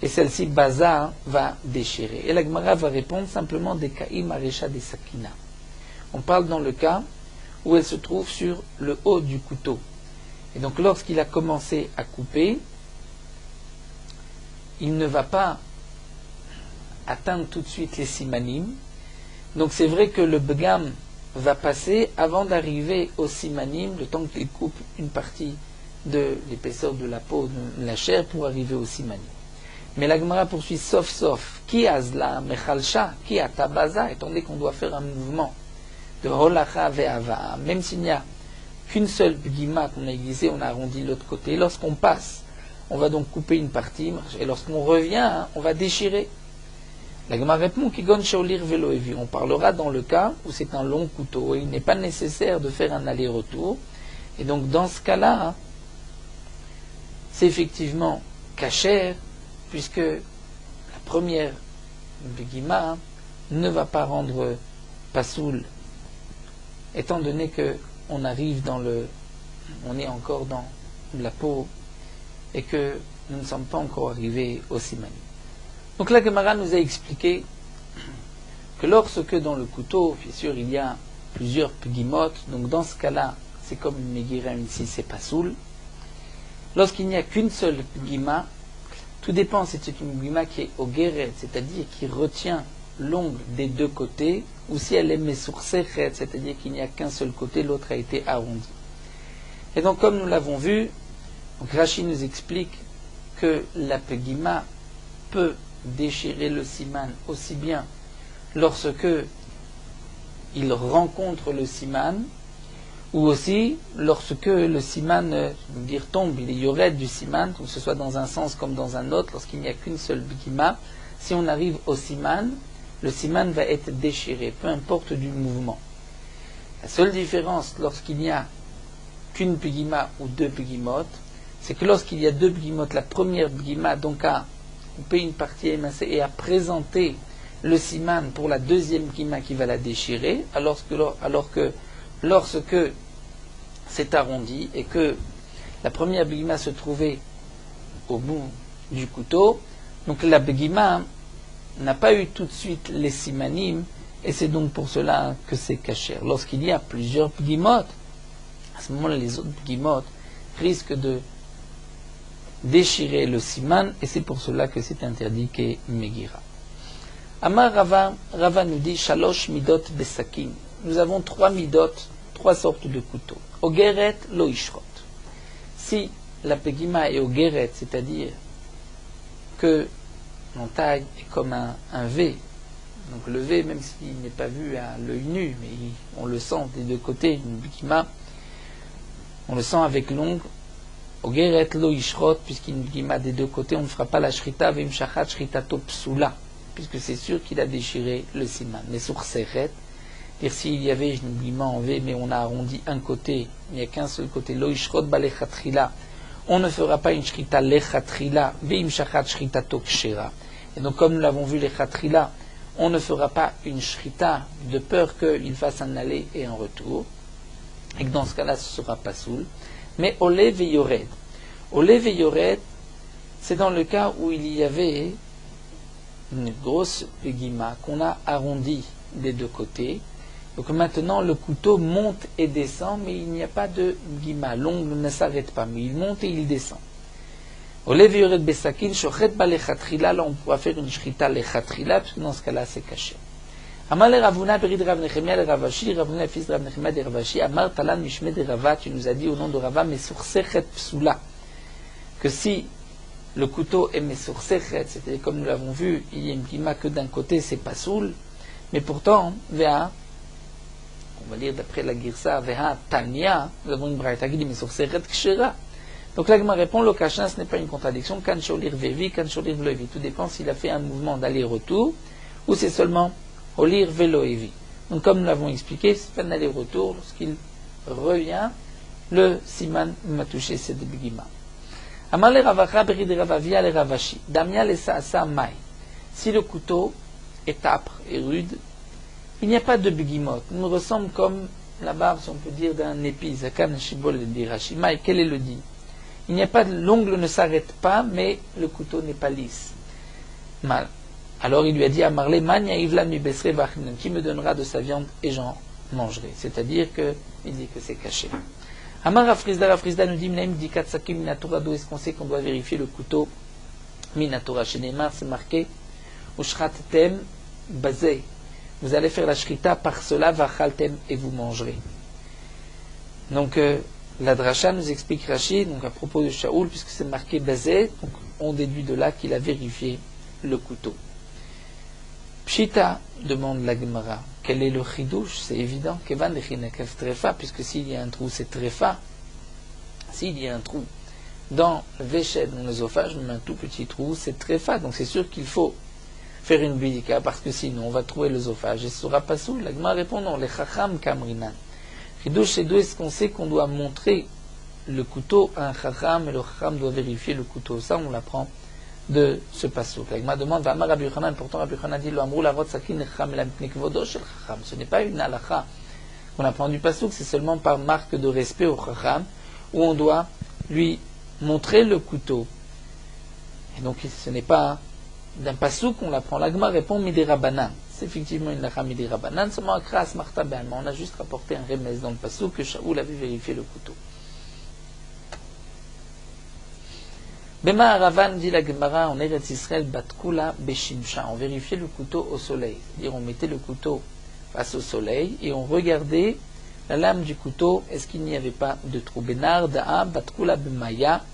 et celle-ci baza va déchirer. Et la Gemara va répondre simplement des kaïm arecha des sakina. On parle dans le cas où elle se trouve sur le haut du couteau. Et donc lorsqu'il a commencé à couper, il ne va pas atteindre tout de suite les simanim. Donc c'est vrai que le begam va passer avant d'arriver au simanim, le temps qu'il coupe une partie de l'épaisseur de la peau, de la chair, pour arriver au simanim. Mais la Gemara poursuit sauf, qui azla mechalcha, qui atabaza, étant donné qu'on doit faire un mouvement de holacha ve'ava, même s'il n'y a qu'une seule begima qu'on a aiguisée, on a arrondi l'autre côté. Lorsqu'on passe, on va donc couper une partie, et lorsqu'on revient, on va déchirer. La Gemara répond kigon sheolir velo evi. On parlera dans le cas où c'est un long couteau et il n'est pas nécessaire de faire un aller-retour. Et donc dans ce cas-là, c'est effectivement kasher, puisque la première begima ne va pas rendre pasoul, étant donné que on est encore dans la peau et que nous ne sommes pas encore arrivés au simani. Donc la Gemara nous a expliqué que lorsque dans le couteau, bien sûr, il y a plusieurs begimotes, donc dans ce cas-là, c'est comme une megira, ici c'est pasoul. Lorsqu'il n'y a qu'une seule begima, tout dépend si c'est une begima qui est au guéret, c'est-à-dire qui retient l'ongle des deux côtés, ou si elle est mesursechet, c'est-à-dire qu'il n'y a qu'un seul côté, l'autre a été arrondi. Et donc comme nous l'avons vu, donc Rashi nous explique que la begima peut déchirer le siman aussi bien lorsque il rencontre le siman, ou aussi lorsque le siman tombe, il est yored du siman, que ce soit dans un sens comme dans un autre, lorsqu'il n'y a qu'une seule begima, si on arrive au siman, le siman va être déchiré, peu importe du mouvement. La seule différence lorsqu'il n'y a qu'une begima ou deux begimotes, c'est que lorsqu'il y a deux begimotes, la première begima donc a coupé une partie émincée et a présenté le siman pour la deuxième begima qui va la déchirer, alors que lorsque c'est arrondi et que la première begima se trouvait au bout du couteau, donc la begima n'a pas eu tout de suite les simanim, et c'est donc pour cela que c'est kasher. Lorsqu'il y a plusieurs begimotes, à ce moment-là, les autres begimotes risquent de déchirer le siman, et c'est pour cela que c'est interdit qu'est Megira. Amar Rava nous dit Shalosh midot besakin. Nous avons trois midot, trois sortes de couteaux. Ogeret lo ishrot. Si la begima est ogeret, c'est-à-dire que taille est comme un V. Donc le V, même s'il n'est pas vu à l'œil nu, mais on le sent des deux côtés, une bigima, on le sent avec l'ongle. Ogeret lo ishrot, puisqu'il bigima des deux côtés, on ne fera pas la shrita, vim shachat shritato psula, puisque c'est sûr qu'il a déchiré le siman. Mais sur seret, dire s'il y avait une bigima en V, mais on a arrondi un côté, il n'y a qu'un seul côté, lo ishrot balechatrila, on ne fera pas une shrita lechatrila, vim shachat shritato kshera. Et donc comme nous l'avons vu lechatrila, on ne fera pas une shrita de peur qu'il fasse un aller et un retour, et que dans ce cas-là, ce sera pas soul. Mais olé veyored. Olé veyored, c'est dans le cas où il y avait une grosse guima qu'on a arrondie des deux côtés. Donc maintenant, le couteau monte et descend, mais il n'y a pas de guima. L'ongle ne s'arrête pas, mais il monte et il descend. Olé veyored besakin, shochet balechatrila, là on pourra faire une shrita lechatrila, parce que dans ce cas-là, c'est caché. Amar le Ravuna, Berid Rav Nechemia, le Ravashi, Ravuna, fils de Rav Nechemia, de Ravashi, Amar Talan Mishme de Rava, tu nous as dit au nom de Rava, Mesursechet Psula, que si le couteau est Mesursechet, c'est-à-dire comme nous l'avons vu, il y a une guima que d'un côté c'est pas soul, mais pourtant, Veha, on va lire d'après la Girsa, Veha Tanya, nous avons une braïta qui dit Mesursechet Kshera. Donc là, Gma répond, le Kachin, ce n'est pas une contradiction, Kan Sholir Vevi, Kan Sholir Vlevi, tout dépend s'il a fait un mouvement d'aller-retour, ou c'est seulement Olir Veloevi. Donc comme nous l'avons expliqué, c'est un aller-retour, lorsqu'il revient, le siman m'a touché cette bigima. Amar le Ravacha Berid Ravavia le Ravashi. Damia le Saasa Mai. Si le couteau est âpre et rude, il n'y a pas de bigimot. Il me ressemble comme la barbe, si on peut dire, d'un épi. Zakan Shibol le Dirashi. Mai, quel est le dit? Il n'y a pas de, l'ongle ne s'arrête pas, mais le couteau n'est pas lisse. Mal. Alors il lui a dit à Marley, qui me donnera de sa viande et j'en mangerai. C'est-à-dire qu'il dit que c'est caché. Amar Rafrizda nous dit, d'où est-ce qu'on sait qu'on doit vérifier le couteau? Minatora, chez Neymar, c'est marqué, Ushratem Bazé. Vous allez faire la shrita par cela, Vachaltem, et vous mangerez. Donc la dracha nous explique Rachid, donc à propos de Shaoul, puisque c'est marqué Bazé, donc on déduit de là qu'il a vérifié le couteau. Pshita, demande la Gemara, quel est le chidouche? C'est évident, Kevan lechinekev trefa, puisque s'il y a un trou, c'est trefa. S'il y a un trou dans le véchet, dans l'œsophage, même un tout petit trou, c'est trefa. Donc c'est sûr qu'il faut faire une bidika, parce que sinon on va trouver l'œsophage et ce sera pas sous. La Gemara répond non, les chacham kamrinan. Chidouche, c'est d'où est-ce qu'on sait qu'on doit montrer le couteau à un chacham, et le chacham doit vérifier le couteau. Ça, on l'apprend de ce passouk. L'agma demande, V'amar Rabbi Yochanan, pourtant Rabbi Yochanan dit, L'amrou l'arot sakin necham elam pnei kvodo shel chacham. Ce n'est pas une halakha qu'on apprend du passouk, c'est seulement par marque de respect au chacham, où on doit lui montrer le couteau. Et donc, ce n'est pas d'un passouk qu'on l'apprend. L'agma répond, Midei Rabanan. C'est effectivement une halakha Midei Rabanan, seulement akras marta ben. On a juste rapporté un remez dans le passouk que Shaoul avait vérifié le couteau. Bema Aravan, dit la Gemara, en Eretz Israël, Batkula Beshimsha. On vérifiait le couteau au soleil. C'est-à-dire, on mettait le couteau face au soleil et on regardait la lame du couteau, est-ce qu'il n'y avait pas de trou. Benar Da'a, Batkula Bemaya.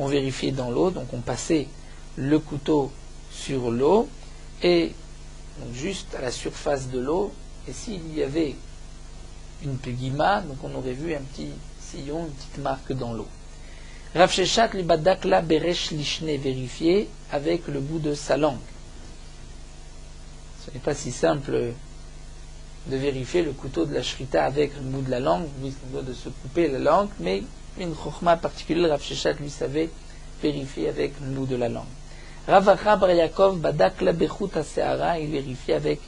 On vérifiait dans l'eau, donc on passait le couteau sur l'eau et donc juste à la surface de l'eau. Et s'il y avait une pegima, donc on aurait vu un petit sillon, une petite marque dans l'eau. Rav Sheshat li badak la beresh lishne, vérifié avec le bout de sa langue. Ce n'est pas si simple de vérifier le couteau de la shrita avec le bout de la langue, puisqu'on doit de se couper la langue, mais une chokhma particulière, Rav Sheshat lui savait vérifier avec le bout de la langue. Rav Acha bar Yaakov badak la bechut haseara, il vérifiait avec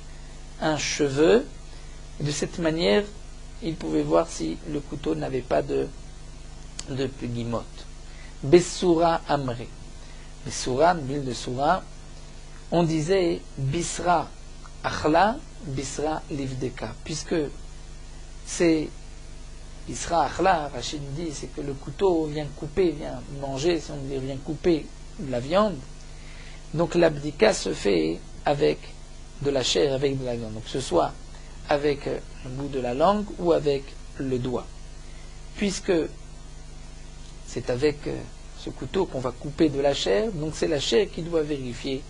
un cheveu, et de cette manière, il pouvait voir si le couteau n'avait pas de pegimot. Besura Amre. Besura, ville de Soura, on disait Bisra Achla, Bisra Livdeka, puisque c'est Bisra Achla, Rachid dit, c'est que le couteau vient couper, vient manger, si on veut dire, vient couper la viande. Donc l'abdika se fait avec de la chair, avec de la viande. Donc que ce soit avec le bout de la langue ou avec le doigt. Puisque c'est avec ce couteau qu'on va couper de la chair, donc c'est la chair qui doit vérifier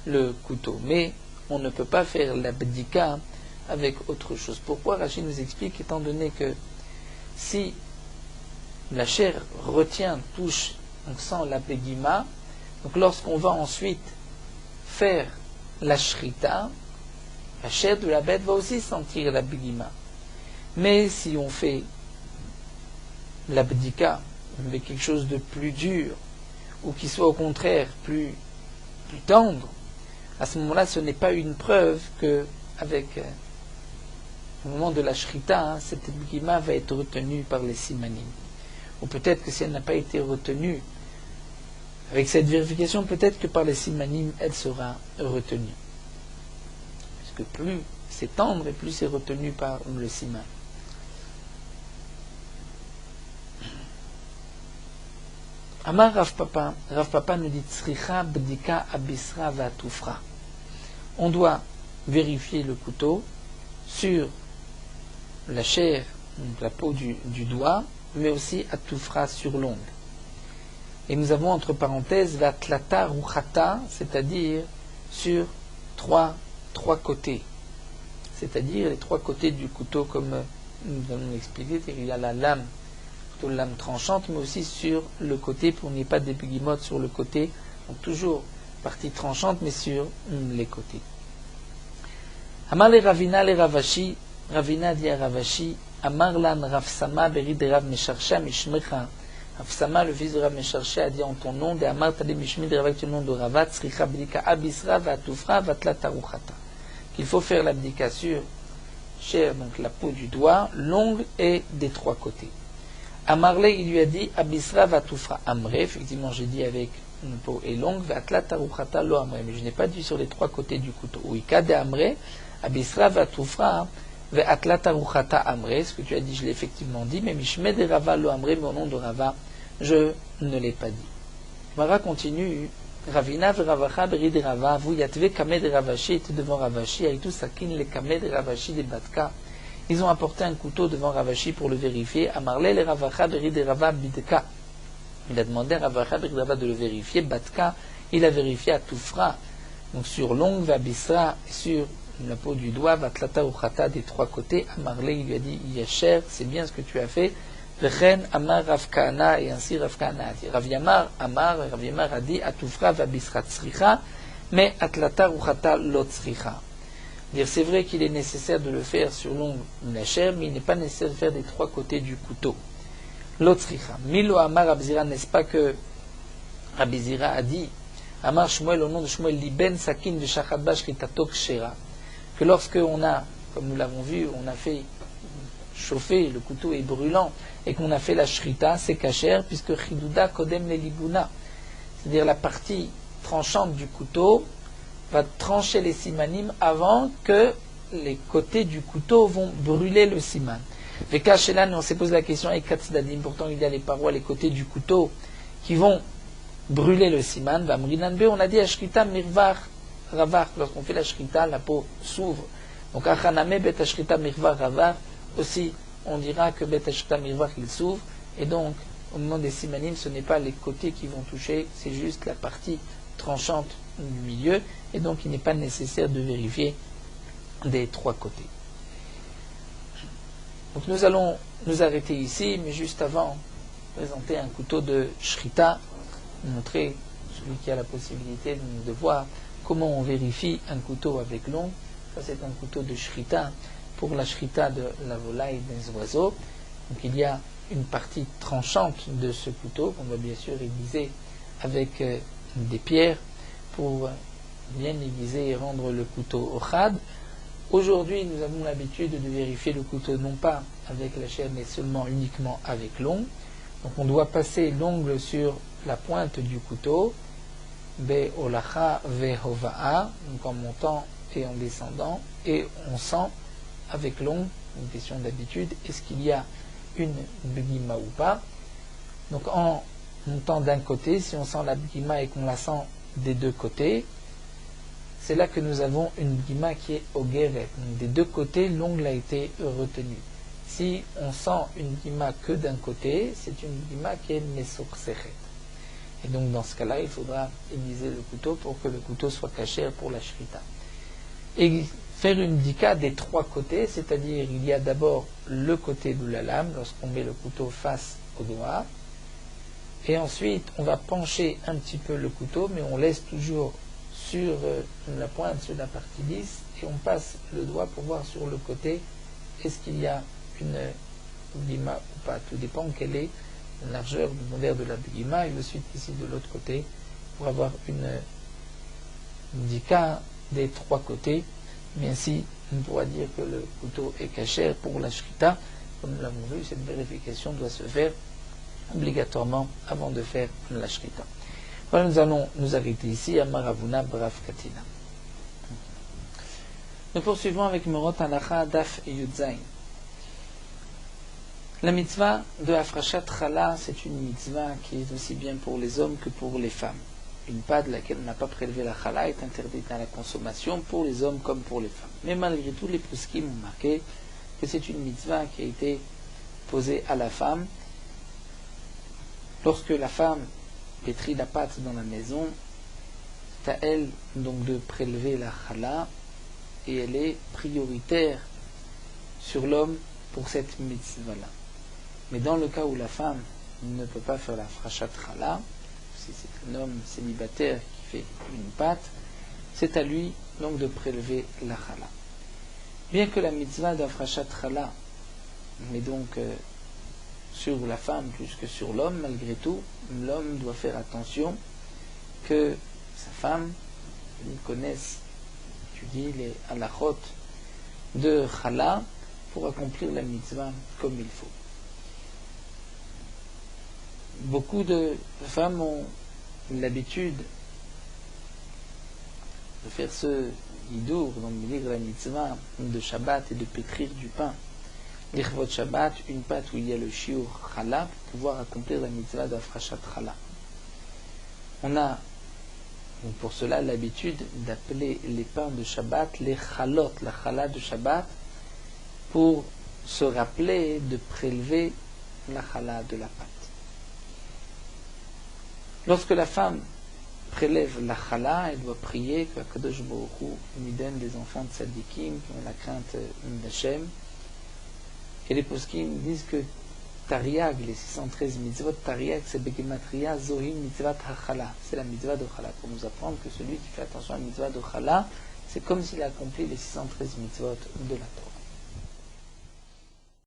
le couteau. Mais on ne peut pas faire l'abdika avec autre chose. Pourquoi Rachid nous explique, étant donné que si la chair retient, touche, on sent la begima, donc lorsqu'on va ensuite faire la shrita, la chair de la bête va aussi sentir la begima. Mais si on fait l'abdika avec quelque chose de plus dur, ou qui soit au contraire plus tendre, à ce moment-là, ce n'est pas une preuve que, avec au moment de la shrita, cette begima va être retenue par les simanim. Ou peut-être que si elle n'a pas été retenue, avec cette vérification, peut-être que par les simanim, elle sera retenue. Parce que plus c'est tendre et plus c'est retenu par le siman. Amar Rav Papa nous dit Tzricha bdika abisra vatufra. On doit vérifier le couteau sur la chair, donc la peau du doigt, mais aussi atufra sur l'ongle. Et nous avons entre parenthèses vatlata ruchata, c'est-à-dire sur trois côtés. C'est-à-dire les trois côtés du couteau, comme nous allons l'expliquer, il y a la lame, plutôt la lame tranchante, mais aussi sur le côté, pour qu'il n'y ait pas de begimotes sur le côté. Donc toujours partie tranchante, mais sur les côtés. Amar le Ravina le Ravashi, Ravina dit à Ravashi, Amar lan Rav Sama beri de Rav Mesharsha mishmecha. Rav Sama, le fils de Rav Mesharsha, a dit en ton nom, de Amar tade mishmi de Rav, le nom de Ravat, Tzricha bdika abisra vatufra vatlata ruchata. Qu'il faut faire l'abdika sur chair, donc la peau du doigt, longue et des trois côtés. Amarle, il lui a dit, abisra vatufra amre, effectivement j'ai dit avec une peau et longue, vatlata ruchata lo amre, mais je n'ai pas dit sur les trois côtés du couteau. Oui, kade amre, abisra vatufra, vatlata ruchata amre, ce que tu as dit, je l'ai effectivement dit, mais mishme de Rava lo amre, mais au nom de Rava, je ne l'ai pas dit. Mara continue, Ravina Ravacha beri de Rava, vous yatve kame de Ravashi, était devant Ravashi, aitu sakin le kame de Ravashi de Batka. Ils ont apporté un couteau devant Ravashi pour le vérifier. Amarle le Ravacha beri de Rava bidka. Il a demandé à Ravacha beri de Rava de le vérifier. Batka, il a vérifié à Toufra, donc sur l'ongle, Vabisra, sur la peau du doigt, Vatlata Uchata des trois côtés. Amarle, il lui a dit, Yasher, c'est bien ce que tu as fait. Vechen Amar Rav Kahana, et ainsi Rav Kahana a dit. Rav Yamar a dit, Atufra Vabisra Tzricha, mais Atlata Ruchata Lo Tzricha. C'est vrai qu'il est nécessaire de le faire sur l'ongle de la chair, mais il n'est pas nécessaire de faire des trois côtés du couteau. Lo Tzricha. Milo Amar Abzira, n'est-ce pas que Abzira a dit, Amar Shmuel, au nom de Shmuel, Liben Sakin de Shachadba Shritato Kshera, que lorsque on a, comme nous l'avons vu, on a fait chauffer, le couteau est brûlant, et qu'on a fait la shrita, c'est kasher, puisque chiduda kodem le libuna, c'est-à-dire la partie tranchante du couteau va trancher les simanim avant que les côtés du couteau vont brûler le siman. Veka shelan, on s'est posé la question, et katzdadim, pourtant il y a les parois, les côtés du couteau qui vont brûler le siman. Vamrinanbe, on a dit ashrita mirvar ravar, lorsqu'on fait la shrita, la peau s'ouvre. Donc achaname bet ashrita mirvar ravar, aussi on dira que bet ashrita mirvar il s'ouvre, et donc au moment des simanim, ce n'est pas les côtés qui vont toucher, c'est juste la partie tranchante du milieu, et donc il n'est pas nécessaire de vérifier des trois côtés. Donc nous allons nous arrêter ici, mais juste avant, présenter un couteau de shrita, montrer, celui qui a la possibilité de voir comment on vérifie un couteau avec l'ongle. Ça c'est un couteau de shrita, pour la shrita de la volaille des oiseaux. Donc il y a une partie tranchante de ce couteau qu'on va bien sûr aiguiser avec des pierres pour bien aiguiser et rendre le couteau ochad. Aujourd'hui, nous avons l'habitude de vérifier le couteau non pas avec la chair, mais seulement uniquement avec l'ongle. Donc on doit passer l'ongle sur la pointe du couteau, be olacha ve hova'a, donc en montant et en descendant, et on sent avec l'ongle, une question d'habitude, est-ce qu'il y a une begima ou pas. Donc en montant d'un côté, si on sent la begima et qu'on la sent des deux côtés, c'est là que nous avons une begima qui est au guéret. Donc des deux côtés, l'ongle a été retenu. Si on sent une begima que d'un côté, c'est une begima qui est mesoksechet. Et donc dans ce cas-là, il faudra aiguiser le couteau pour que le couteau soit caché pour la shrita. Et faire une dika des trois côtés, c'est-à-dire il y a d'abord le côté de la lame, lorsqu'on met le couteau face au doigt, et ensuite on va pencher un petit peu le couteau, mais on laisse toujours sur la pointe, sur la partie lisse, et on passe le doigt pour voir sur le côté, est-ce qu'il y a une bima ou pas, tout dépend quelle est la largeur du modère de la bima, et ensuite ici de l'autre côté, pour avoir une dika des trois côtés, mais ainsi on pourra dire que le couteau est caché pour la shrita. Comme nous l'avons vu, cette vérification doit se faire obligatoirement avant de faire la shrita. Voilà, nous allons nous arrêter ici à Maravuna Brav Katina. Nous poursuivons avec Morot Halacha Daf et Yudzain. La mitzvah de Afrashat Chala, c'est une mitzvah qui est aussi bien pour les hommes que pour les femmes. Une pâte de laquelle on n'a pas prélevé la chala est interdite à la consommation pour les hommes comme pour les femmes. Mais malgré tout, les poskim ont marqué que c'est une mitzvah qui a été posée à la femme. Lorsque la femme pétrit la pâte dans la maison, c'est à elle donc de prélever la chala et elle est prioritaire sur l'homme pour cette mitzvah-là. Mais dans le cas où la femme ne peut pas faire la frachat chala, si c'est un homme célibataire qui fait une pâte, c'est à lui donc de prélever la chala. Bien que la mitzvah d'afrachat chala met donc sur la femme plus que sur l'homme, malgré tout, l'homme doit faire attention que sa femme connaisse, étudie les halachot de chala pour accomplir la mitzvah comme il faut. Beaucoup de femmes ont l'habitude de faire ce hidour, donc de lire la mitzvah de Shabbat et de pétrir du pain. L'Ichvot Shabbat, une pâte où il y a le shiur chala pour pouvoir accomplir la mitzvah d'Afrashat chala. On a donc pour cela l'habitude d'appeler les pains de Shabbat les chalot, la chala de Shabbat, pour se rappeler de prélever la chala de la pâte. Lorsque la femme prélève la chala, elle doit prier que Kadosh Baruch Hu lui donne des enfants de tzadikim qui ont la crainte d'Hachem. Et les poskim disent que Tariag, les 613 mitzvot, Tariag, c'est Begematria Zohim mitzvat hachala. C'est la mitzvah de chala. Pour nous apprendre que celui qui fait attention à la mitzvah de chala, c'est comme s'il a accompli les 613 mitzvot de la Torah.